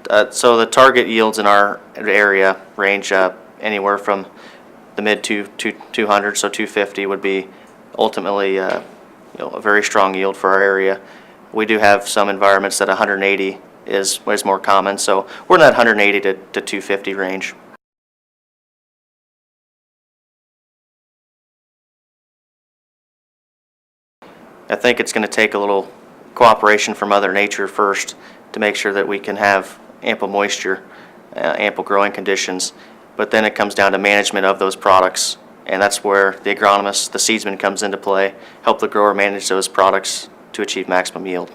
So the target yields in our area range anywhere from the mid 200, so 250 would be ultimately a very strong yield for our area. We do have some environments that 180 is more common, so we're in that 180 to 250 range. I think it's going to take a little cooperation from Mother Nature first to make sure that we can have ample moisture, ample growing conditions, but then it comes down to management of those products, and that's where the agronomist, the seedsman comes into play, help the grower manage those products to achieve maximum yield.